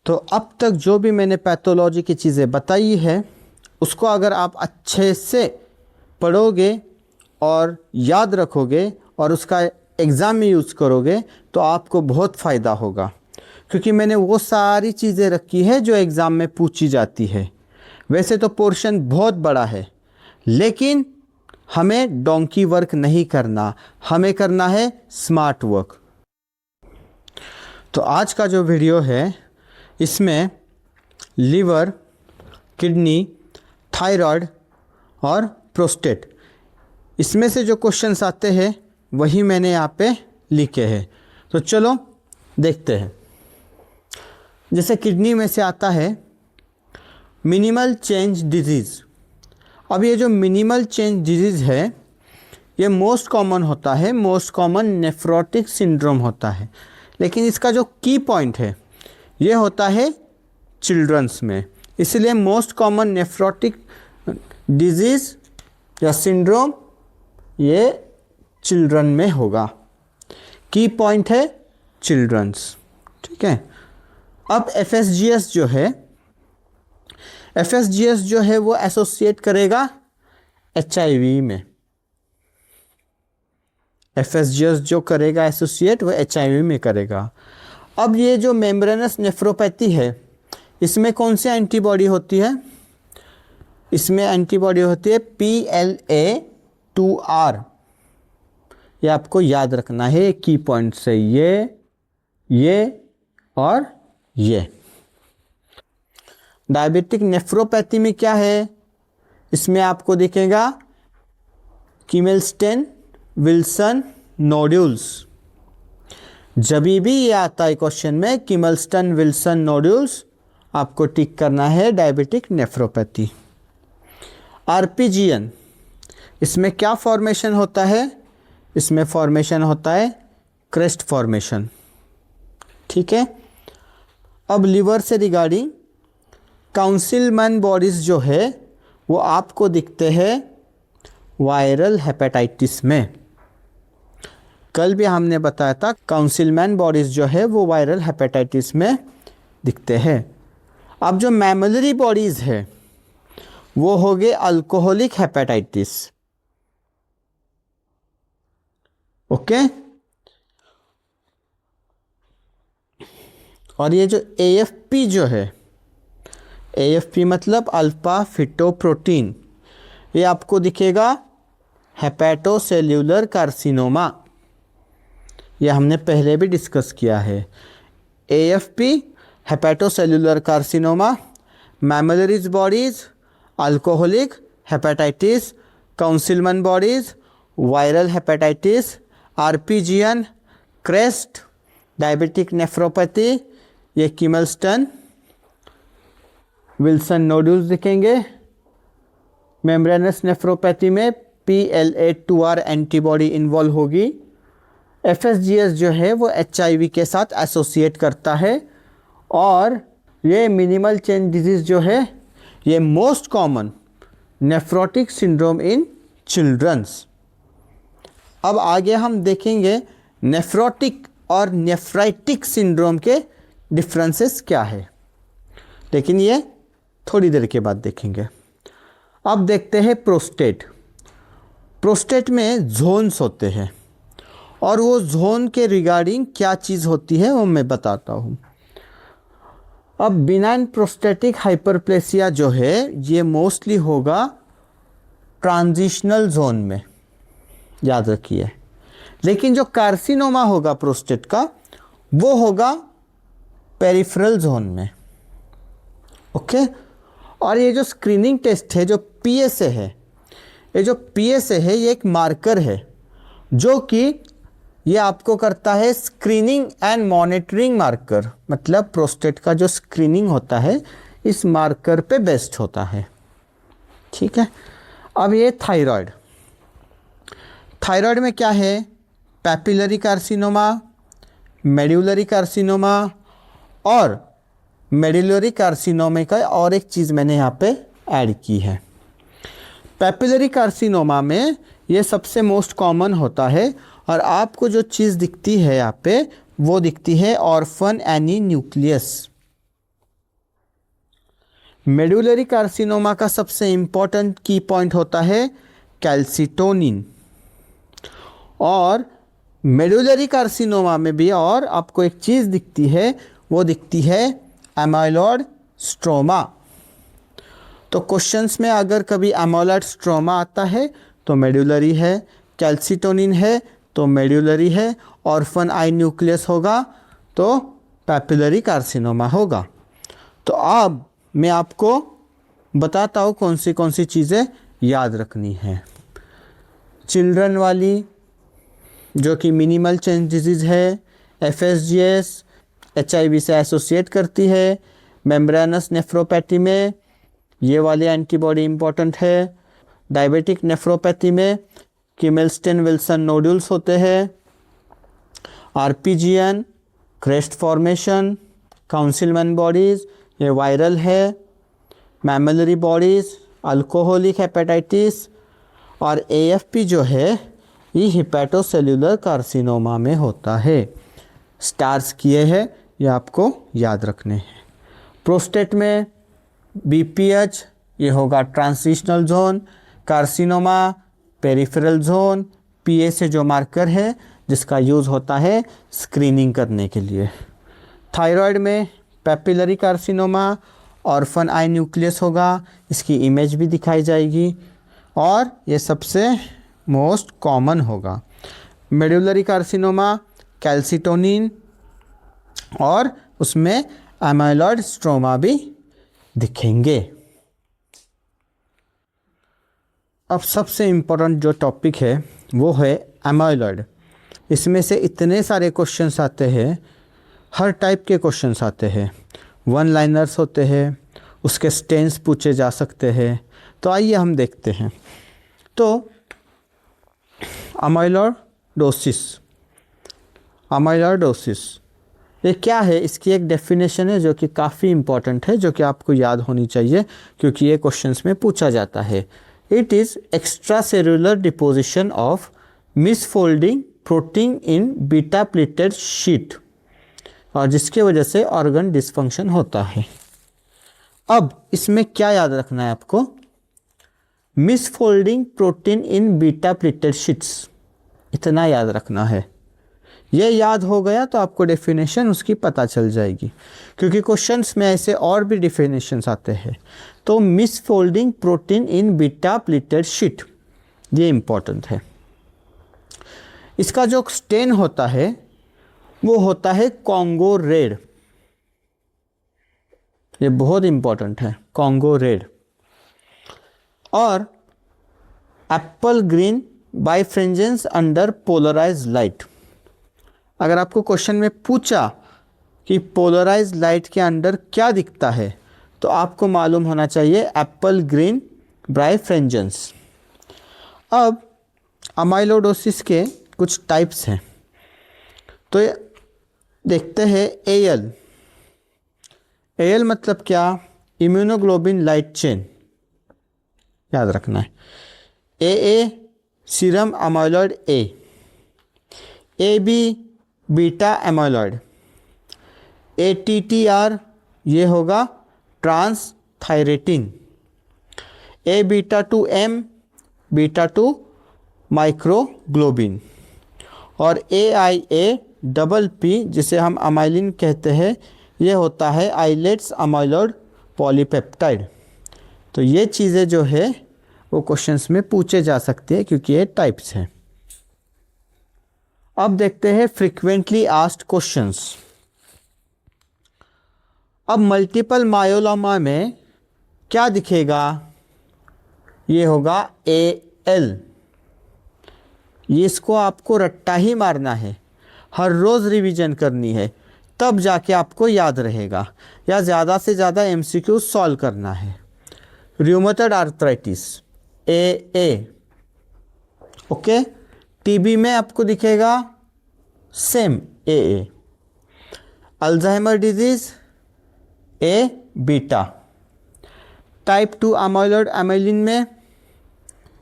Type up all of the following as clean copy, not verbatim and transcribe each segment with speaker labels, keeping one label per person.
Speaker 1: तो अब तक जो भी मैंने पैथोलॉजी की चीज़ें बताई है उसको अगर आप अच्छे से पढ़ोगे और याद रखोगे और उसका एग्ज़ाम में यूज़ करोगे तो आपको बहुत फ़ायदा होगा, क्योंकि मैंने वो सारी चीज़ें रखी है जो एग्ज़ाम में पूछी जाती है। वैसे तो पोर्शन बहुत बड़ा है, लेकिन हमें डोंकी वर्क नहीं करना, हमें करना है स्मार्ट वर्क। तो आज का जो वीडियो है इसमें लीवर, किडनी, थायराइड और प्रोस्टेट, इसमें से जो क्वेश्चंस आते हैं वही मैंने यहाँ पे लिखे हैं। तो चलो देखते हैं। जैसे किडनी में से आता है मिनिमल चेंज डिजीज़। अब ये जो मिनिमल चेंज डिजीज़ है ये मोस्ट कॉमन होता है, मोस्ट कॉमन नेफ्रोटिक सिंड्रोम होता है, लेकिन इसका जो की पॉइंट है ये होता है चिल्ड्रंस में। इसलिए मोस्ट कॉमन नेफ्रोटिक डिजीज़ या सिंड्रोम ये चिल्ड्रन में होगा। की पॉइंट है चिल्ड्रंस, ठीक है। अब एफएसजीएस जो है, एफएसजीएस जो है वो एसोसिएट करेगा एचआईवी में। एफएसजीएस जो करेगा एसोसिएट वो एचआईवी में करेगा। अब ये जो मेम्ब्रेनस नेफ्रोपैथी है इसमें कौन सी एंटीबॉडी होती है? इसमें एंटीबॉडी होती है PLA2R। ये आपको याद रखना है की पॉइंट से, ये और ये। डायबिटिक नेफ्रोपैथी में क्या है? इसमें आपको दिखेगा किमेलस्टेन विल्सन नोड्यूल्स। जब भी ये आता है क्वेश्चन में किमेलस्टेन विल्सन नोड्यूल्स, आपको टिक करना है डायबिटिक नेफ्रोपैथी। आरपीजीएन, इसमें क्या फॉर्मेशन होता है? इसमें फॉर्मेशन होता है क्रेस्ट फॉर्मेशन, ठीक है। अब लीवर से रिगार्डिंग काउंसिलमैन बॉडीज़ जो है वो आपको दिखते हैं वायरल हेपेटाइटिस में। कल भी हमने बताया था काउंसिलमैन बॉडीज़ जो है वो वायरल हेपेटाइटिस में दिखते हैं। अब जो मैमलरी बॉडीज़ है वो हो गए अल्कोहलिक हेपेटाइटिस, ओके। और ये जो AFP जो है, AFP मतलब अल्फा फिटोप्रोटीन, ये आपको दिखेगा हेपेटोसेल्यूलर कार्सिनोमा। ये हमने पहले भी डिस्कस किया है। AFP hepatocellular carcinoma, Mallory's bodies alcoholic hepatitis, Councilman bodies viral hepatitis, RPGN, crest, diabetic nephropathy, ये किमेलस्टन विल्सन नोड्यूल्स दिखेंगे। मेम्ब्रेनस नेफ्रोपैथी में PLA2R एंटीबॉडी इन्वॉल्व होगी। एफएसजीएस जो है वो एचआईवी के साथ एसोसिएट करता है। और ये मिनिमल चेंज डिजीज़ जो है ये most common nephrotic syndrome in childrens. अब आगे हम देखेंगे नेफ्रोटिक और नेफ्राइटिक सिंड्रोम के डिफरेंसेस क्या है, लेकिन ये थोड़ी देर के बाद देखेंगे। अब देखते हैं प्रोस्टेट। प्रोस्टेट में जोन्स होते हैं और वो जोन के रिगार्डिंग क्या चीज़ होती है वो मैं बताता हूँ। अब बिनाइन प्रोस्टेटिक हाइपरप्लेसिया जो है ये मोस्टली होगा ट्रांजिशनल जोन में, याद रखिए। लेकिन जो कार्सिनोमा होगा प्रोस्टेट का वो होगा पेरिफेरल जोन में, ओके। और ये जो स्क्रीनिंग टेस्ट है जो PSA है, ये जो PSA है ये एक मार्कर है जो कि ये आपको करता है स्क्रीनिंग एंड मॉनिटरिंग मार्कर। मतलब प्रोस्टेट का जो स्क्रीनिंग होता है इस मार्कर पे बेस्ड होता है, ठीक है। अब ये थायराइड, थायराइड में क्या है? पैपिलरी कार्सिनोमा, मेड्यूलरी कार्सिनोमा और मेडुलरी कार्सिनोमा का और एक चीज़ मैंने यहाँ पे ऐड की है। पैपिलरी कार्सिनोमा में ये सबसे मोस्ट कॉमन होता है और आपको जो चीज़ दिखती है यहाँ पे वो दिखती है orphan any nucleus, medullary carcinoma का सबसे इम्पॉर्टेंट की पॉइंट होता है कैल्सिटोनिन। और मेडुलरी कार्सिनोमा में भी और आपको एक चीज़ दिखती है, वो दिखती है एमाइलॉइड स्ट्रोमा। तो क्वेश्चंस में अगर कभी एमाइलॉइड स्ट्रोमा आता है तो मेडुलरी है, कैल्सिटोनिन है तो मेडुलरी है, ऑर्फन आई न्यूक्लियस होगा तो पैपिलरी कार्सिनोमा होगा। तो अब मैं आपको बताता हूँ कौन सी चीज़ें याद रखनी है। चिल्ड्रन वाली जो कि मिनिमल चेंज डिजीज़ है, FSGS HIV से एसोसिएट करती है, मेम्ब्रेनस नेफ्रोपैथी में ये वाली एंटीबॉडी इम्पॉर्टेंट है, डायबिटिक नेफ्रोपैथी में किमेल्स्टन विल्सन नोड्यूल्स होते हैं, RPGN क्रेस्ट फॉर्मेशन, काउंसिलमैन बॉडीज़ ये वायरल है, मैमलरी बॉडीज़ अल्कोहलिक हेपेटाइटिस, और AFP जो है ये हिपैटोसेल्युलर कार्सिनोमा में होता है। स्टार्स किए हैं, ये आपको याद रखने हैं। प्रोस्टेट में BPH ये होगा transitional zone, carcinoma peripheral zone, PA से जो मार्कर है जिसका यूज़ होता है स्क्रीनिंग करने के लिए। थायराइड में पैपिलरी कार्सिनोमा, ऑर्फन आई न्यूक्लियस होगा, इसकी इमेज भी दिखाई जाएगी और ये सबसे मोस्ट कॉमन होगा। मेडुलरी कार्सिनोमा कैल्सिटोनिन और उसमें एमाइलॉइड स्ट्रोमा भी दिखेंगे। अब सबसे इम्पोर्टेंट जो टॉपिक है वो है एमाइलॉइड। इसमें से इतने सारे क्वेश्चंस आते हैं, हर टाइप के क्वेश्चंस आते हैं, वन लाइनर्स होते हैं, उसके स्टेंस पूछे जा सकते हैं। तो आइए हम देखते हैं। तो अमाइलॉइडोसिस ये क्या है, इसकी एक डेफिनेशन है जो कि काफ़ी इम्पॉर्टेंट है, जो कि आपको याद होनी चाहिए क्योंकि ये क्वेश्चंस में पूछा जाता है। It is extra cellular deposition of misfolding protein in beta pleated sheet, और जिसके वजह से ऑर्गन डिसफंक्शन होता है। अब इसमें क्या याद रखना है आपको, misfolding protein in beta pleated sheets, इतना याद रखना है। ये याद हो गया तो आपको डेफिनेशन उसकी पता चल जाएगी, क्योंकि क्वेश्चंस में ऐसे और भी डेफिनेशंस आते हैं। तो misfolding protein in beta pleated sheet ये इम्पॉर्टेंट है। इसका जो स्टेन होता है वो होता है कॉन्गो रेड, ये बहुत इम्पॉर्टेंट है, कॉन्गो रेड। और apple green birefringence under polarised light. अगर आपको क्वेश्चन में पूछा कि पोलराइज लाइट के अंडर क्या दिखता है तो आपको मालूम होना चाहिए एप्पल ग्रीन बाइफ्रेंजेंस। अब अमाइलोडोसिस के कुछ टाइप्स हैं, तो देखते हैं। एल मतलब क्या, इम्यूनोग्लोबिन लाइट चेन, याद रखना है। AA serum amyloid A, AB beta amyloid, ATTR ये होगा transthyretin, A beta 2M beta 2 microglobulin, और AIA-PP जिसे हम अमाइलिन कहते हैं ये होता है आइलेट्स अमाइलॉइड पॉलीपेप्टाइड। तो ये चीज़ें जो है वो क्वेश्चंस में पूछे जा सकते हैं क्योंकि ये टाइप्स हैं। अब देखते हैं फ्रीक्वेंटली आस्क्ड क्वेश्चंस। अब मल्टीपल मायोलोमा में क्या दिखेगा, ये होगा AL। ये इसको आपको रट्टा ही मारना है, हर रोज़ रिवीजन करनी है, तब जाके आपको याद रहेगा, या ज़्यादा से ज़्यादा MCQ सॉल्व करना है। Rheumatoid arthritis AA, okay. TB में आपको दिखेगा same AA। Alzheimer disease A beta. Type 2 amyloid amylin में,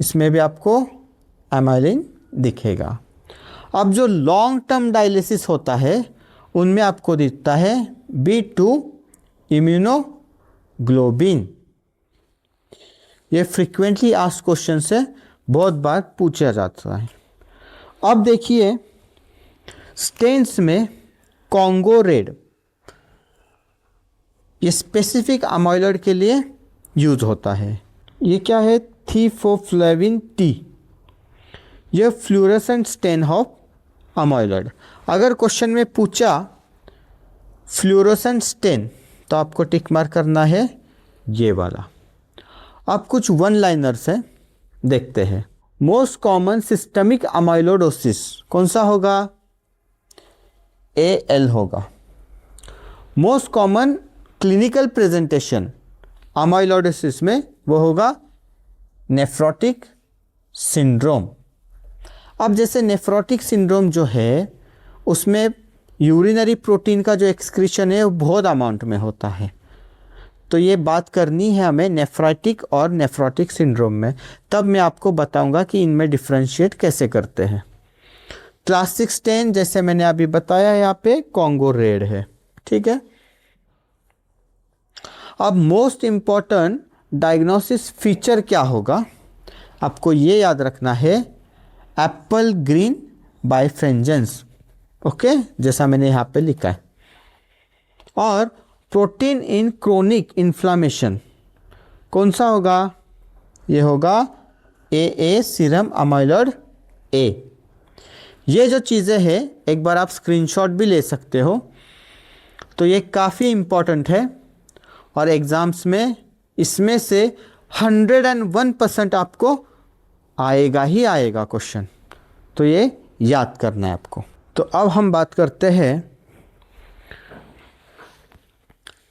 Speaker 1: इसमें भी आपको अमाइलिन दिखेगा। अब जो लॉन्ग टर्म डायलिसिस होता है उनमें आपको दिखता है B2 इम्यूनो ग्लोबिन। ये फ्रीक्वेंटली आस्क्ड क्वेश्चन से बहुत बार पूछा जाता है। अब देखिए स्टेन्स में कॉन्गो रेड, ये स्पेसिफिक अमाइलॉइड के लिए यूज होता है। ये क्या है? थियोफ्लोविन टी, ये फ्लूरेसेंट स्टेन ऑफ अमाइलॉइड। अगर क्वेश्चन में पूछा फ्लूरेसेंट स्टेन तो आपको टिक मार्क करना है ये वाला। अब कुछ वन लाइनर्स हैं, देखते हैं। मोस्ट कॉमन सिस्टमिक अमाइलोडोसिस कौन सा होगा? AL होगा। मोस्ट कॉमन क्लिनिकल प्रेजेंटेशन अमाइलोडोसिस में वो होगा नेफ्रोटिक सिंड्रोम। अब जैसे नेफ्रोटिक सिंड्रोम जो है उसमें यूरिनरी प्रोटीन का जो एक्सक्रीशन है वो बहुत अमाउंट में होता है। तो ये बात करनी है हमें नेफ्राइटिक और नेफ्रोटिक सिंड्रोम में, तब मैं आपको बताऊंगा कि इनमें डिफ्रेंशिएट कैसे करते हैं। क्लासिक स्टेन जैसे मैंने अभी बताया यहाँ पे कॉन्गो रेड है, ठीक है। अब मोस्ट इम्पॉर्टेंट डायग्नोसिस फीचर क्या होगा? आपको ये याद रखना है एप्पल ग्रीन बाइफ्रेंजेंस, ओके, जैसा मैंने यहाँ पे लिखा है। और प्रोटीन इन क्रोनिक इन्फ्लामेशन कौन सा होगा? ये होगा AA सीरम अमाइलॉइड A। ये जो चीज़ें हैं एक बार आप स्क्रीनशॉट भी ले सकते हो, तो ये काफ़ी इम्पॉर्टेंट है और एग्ज़ाम्स में इसमें से 101% आपको आएगा ही आएगा क्वेश्चन, तो ये याद करना है आपको। तो अब हम बात करते हैं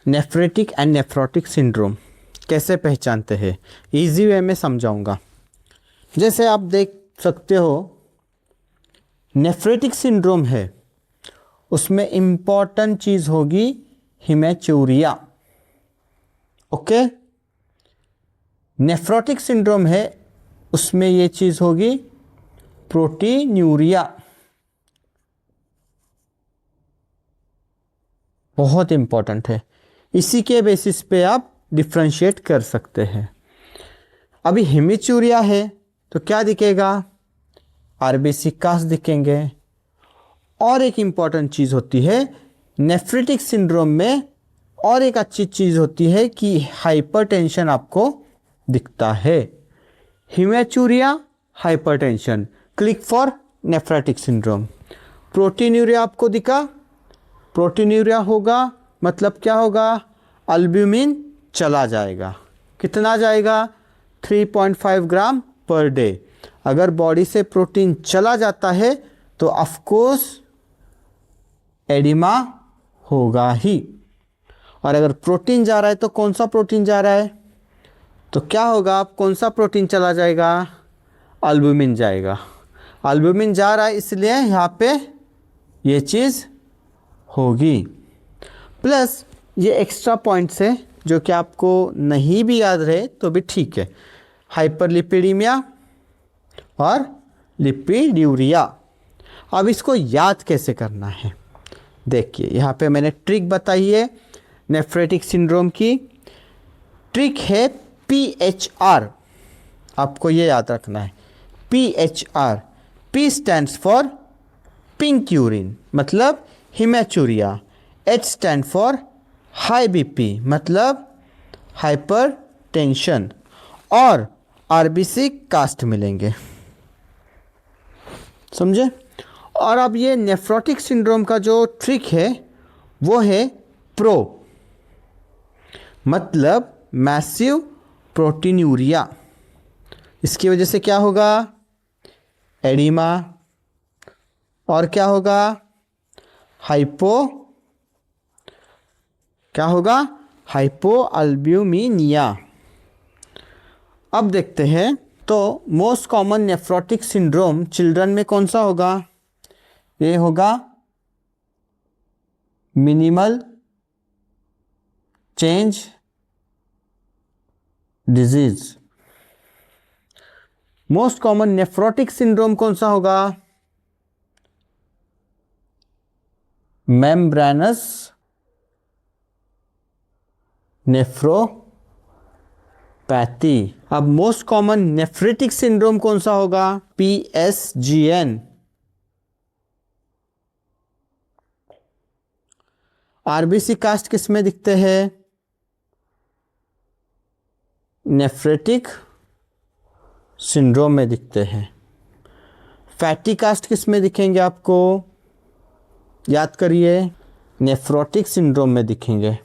Speaker 1: नेफ्रेटिक एंड नेफ्रोटिक सिंड्रोम कैसे पहचानते हैं। इजी वे में समझाऊंगा। जैसे आप देख सकते हो नेफ्रेटिक सिंड्रोम है, उसमें इम्पॉर्टेंट चीज़ होगी हिमेचूरिया, ओके। नेफ्रोटिक सिंड्रोम है, उसमें ये चीज़ होगी प्रोटीन्यूरिया, बहुत इम्पॉर्टेंट है। इसी के बेसिस पे आप डिफ्रेंशिएट कर सकते हैं। अभी हेमिचूरिया है तो क्या दिखेगा? आरबीसी कास्ट दिखेंगे। और एक इम्पॉर्टेंट चीज़ होती है नेफ्रेटिक सिंड्रोम में, और एक अच्छी चीज़ होती है कि हाइपरटेंशन आपको दिखता है। Haematuria, hypertension, click for nephritic syndrome. Proteinuria आपको दिखा, प्रोटीन्यूरिया होगा मतलब क्या होगा? अल्ब्यूमिन चला जाएगा। कितना जाएगा? 3.5 ग्राम पर डे। अगर बॉडी से प्रोटीन चला जाता है तो ऑफकोर्स एडिमा होगा ही। और अगर प्रोटीन जा रहा है तो कौन सा प्रोटीन जा रहा है? तो क्या होगा? कौन सा प्रोटीन चला जाएगा? अल्ब्यूमिन जाएगा। अल्ब्यूमिन जा रहा है इसलिए यहाँ पे ये चीज़ होगी। प्लस ये एक्स्ट्रा पॉइंट्स है जो कि आपको नहीं भी याद रहे तो भी ठीक है। हाइपरलिपिडीमिया और लिपिड्यूरिया। अब इसको याद कैसे करना है? देखिए यहाँ पे मैंने ट्रिक बताई है नेफ्रेटिक सिंड्रोम की। ट्रिक है PHR, आपको ये याद रखना है PHR। P stands for pink urine मतलब haematuria. H stand for high BP मतलब हाइपर टेंशन। और RBC कास्ट मिलेंगे, समझे। और अब ये नेफ्रोटिक सिंड्रोम का जो ट्रिक है वो है प्रो मतलब मैसिव प्रोटीन्यूरिया। इसकी वजह से क्या होगा? एडिमा। और क्या होगा? हाइपोअल्ब्यूमिनिया। अब देखते हैं तो most common nephrotic syndrome children में कौन सा होगा? ये होगा minimal change disease. Most common nephrotic syndrome कौन सा होगा? Membranous nephropathy. अब मोस्ट कॉमन नेफ्रिटिक सिंड्रोम कौन सा होगा? PSGN। आरबीसी कास्ट किस में दिखते हैं? नेफ्रेटिक सिंड्रोम में दिखते हैं। फैटी कास्ट किस में दिखेंगे आपको? याद करिए, नेफ्रोटिक सिंड्रोम में दिखेंगे।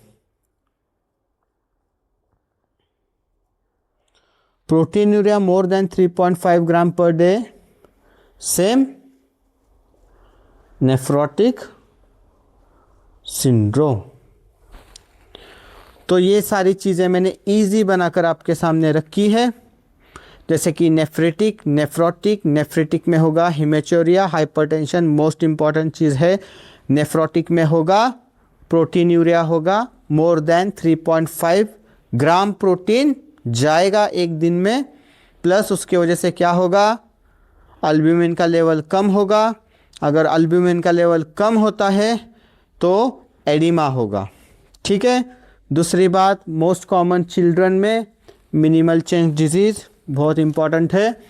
Speaker 1: प्रोटीनूरिया मोर देन 3.5 ग्राम per day, same nephrotic syndrome. तो ये सारी चीज़ें मैंने इजी बनाकर आपके सामने रखी है, जैसे कि नेफ्रेटिक में होगा हिमेचोरिया, हाइपरटेंशन मोस्ट इंपॉर्टेंट चीज़ है। नेफ्रोटिक में होगा प्रोटीनूरिया होगा, मोर देन 3.5 ग्राम प्रोटीन जाएगा एक दिन में, प्लस उसके वजह से क्या होगा? अल्ब्यूमिन का लेवल कम होगा। अगर अल्ब्यूमिन का लेवल कम होता है तो एडिमा होगा। ठीक है। दूसरी बात, मोस्ट कॉमन चिल्ड्रन में मिनिमल चेंज डिजीज़ बहुत इंपॉर्टेंट है।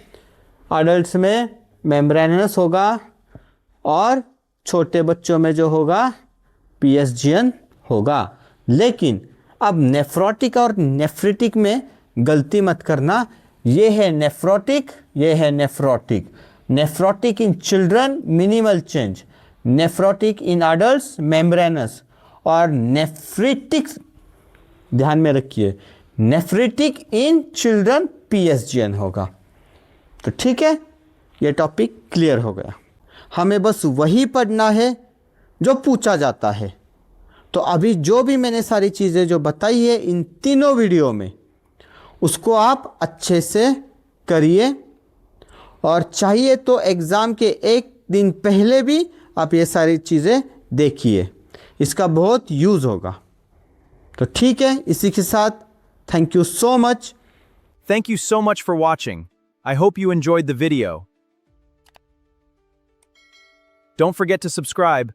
Speaker 1: अडल्ट्स में मेम्ब्रेनस होगा और छोटे बच्चों में जो होगा PSGN होगा। लेकिन अब नेफ्रोटिक और नेफ्रिटिक में गलती मत करना, ये है नेफ्रोटिक, ये है nephrotic. Nephrotic in children minimal change, nephrotic in adults membranes, और नेफ्रिटिक ध्यान में रखिए, नेफ्रिटिक इन चिल्ड्रन PSGN होगा। तो ठीक है, ये टॉपिक क्लियर हो गया। हमें बस वही पढ़ना है जो पूछा जाता है। तो अभी जो भी मैंने सारी चीज़ें जो बताई है इन तीनों वीडियो में, उसको आप अच्छे से करिए, और चाहिए तो एग्ज़ाम के एक दिन पहले भी आप ये सारी चीज़ें देखिए, इसका बहुत यूज़ होगा। तो ठीक है, इसी के साथ thank you so much.
Speaker 2: Thank you so much for watching. I hope you enjoyed the video. Don't forget to subscribe.